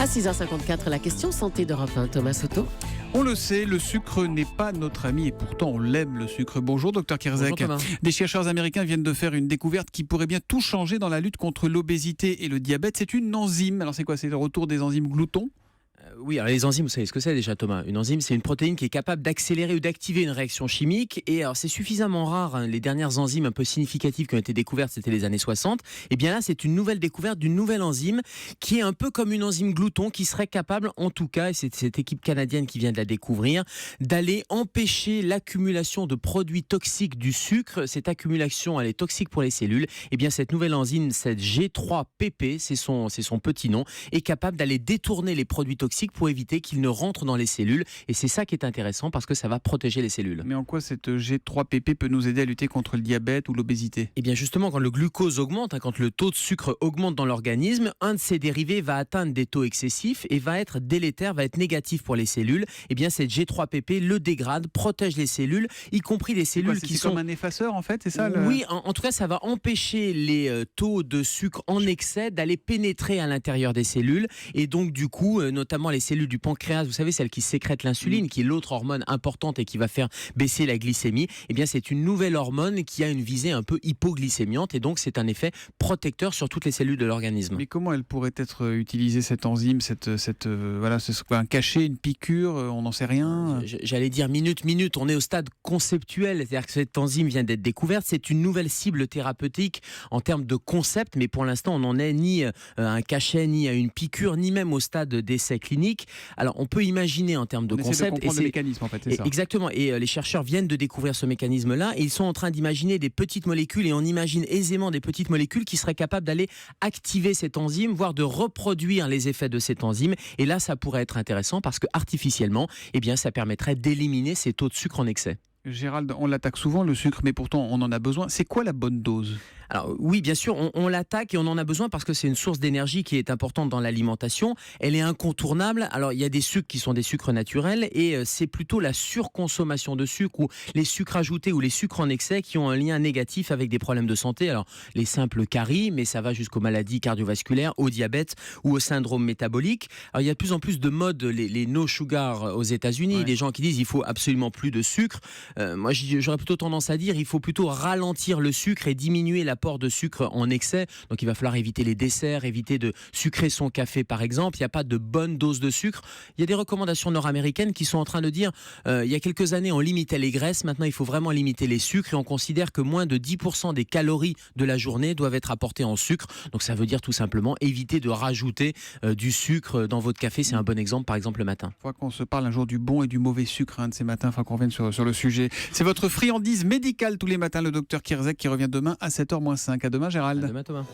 À 6h54, la question santé d'Europe 1, Thomas Soto. On le sait, le sucre n'est pas notre ami et pourtant on l'aime le sucre. Bonjour Dr Kierzek. Bonjour, Thomas. Des chercheurs américains viennent de faire une découverte qui pourrait bien tout changer dans la lutte contre l'obésité et le diabète. C'est une enzyme. Alors c'est quoi? C'est le retour des enzymes gloutons? Oui, alors les enzymes, vous savez ce que c'est déjà, Thomas. Une enzyme, c'est une protéine qui est capable d'accélérer ou d'activer une réaction chimique. Et alors, c'est suffisamment rare, hein. Les dernières enzymes un peu significatives qui ont été découvertes, c'était les années 60. Et bien là, c'est une nouvelle découverte d'une nouvelle enzyme qui est un peu comme une enzyme glouton qui serait capable, en tout cas, et c'est cette équipe canadienne qui vient de la découvrir, d'aller empêcher l'accumulation de produits toxiques du sucre. Cette accumulation, elle est toxique pour les cellules. Et bien, cette nouvelle enzyme, cette G3PP, c'est son petit nom, est capable d'aller détourner les produits toxiques pour éviter qu'ils ne rentrent dans les cellules. Et c'est ça qui est intéressant parce que ça va protéger les cellules. Mais en quoi cette G3PP peut nous aider à lutter contre le diabète ou l'obésité? Et bien justement, quand le glucose augmente, quand le taux de sucre augmente dans l'organisme, un de ces dérivés va atteindre des taux excessifs et va être délétère, va être négatif pour les cellules. Et bien cette G3PP le dégrade, protège les cellules, y compris les cellules qui sont... comme un effaceur en fait, c'est ça Oui, en tout cas, ça va empêcher les taux de sucre en excès d'aller pénétrer à l'intérieur des cellules. Et donc du coup, notamment les cellules du pancréas, vous savez, celles qui sécrètent l'insuline, qui est l'autre hormone importante et qui va faire baisser la glycémie, eh bien c'est une nouvelle hormone qui a une visée un peu hypoglycémiante et donc c'est un effet protecteur sur toutes les cellules de l'organisme. Mais comment elle pourrait être utilisée, cette enzyme, voilà, c'est quoi, un cachet, une piqûre, on n'en sait rien? J'allais dire minute, on est au stade conceptuel, c'est-à-dire que cette enzyme vient d'être découverte, c'est une nouvelle cible thérapeutique en termes de concept, mais pour l'instant on n'en est ni à un cachet, ni à une piqûre, ni même au stade d'essai clinique. Alors on peut imaginer en termes de on essaie concept. de comprendre le mécanisme en fait, c'est ça. Exactement, et les chercheurs viennent de découvrir ce mécanisme-là et ils sont en train d'imaginer des petites molécules et on imagine aisément des petites molécules qui seraient capables d'aller activer cette enzyme, voire de reproduire les effets de cette enzyme. Et là, ça pourrait être intéressant parce que artificiellement, eh bien, ça permettrait d'éliminer ces taux de sucre en excès. Gérald, on l'attaque souvent le sucre, mais pourtant on en a besoin. C'est quoi la bonne dose? Alors oui, bien sûr, on l'attaque et on en a besoin parce que c'est une source d'énergie qui est importante dans l'alimentation. Elle est incontournable. Alors il y a des sucres qui sont des sucres naturels et c'est plutôt la surconsommation de sucre ou les sucres ajoutés ou les sucres en excès qui ont un lien négatif avec des problèmes de santé. Alors les simples caries, mais ça va jusqu'aux maladies cardiovasculaires, au diabète ou au syndrome métabolique. Alors il y a de plus en plus de modes, les no sugar aux États-Unis, des gens qui disent il faut absolument plus de sucre. Moi j'aurais plutôt tendance à dire il faut plutôt ralentir le sucre et diminuer l'apport de sucre en excès. Donc il va falloir éviter les desserts, éviter de sucrer son café par exemple. Il n'y a pas de bonne dose de sucre. Il y a des recommandations nord-américaines qui sont en train de dire il y a quelques années on limitait les graisses, maintenant il faut vraiment limiter les sucres et on considère que moins de 10% des calories de la journée doivent être apportées en sucre. Donc ça veut dire tout simplement éviter de rajouter du sucre dans votre café. C'est un bon exemple par exemple le matin. Il faudra qu'on se parle un jour du bon et du mauvais sucre de ces matins, il faudra qu'on revienne sur le sujet. C'est votre friandise médicale tous les matins, le docteur Kierzek qui revient demain à 7h-5. À demain Gérald. À demain Thomas.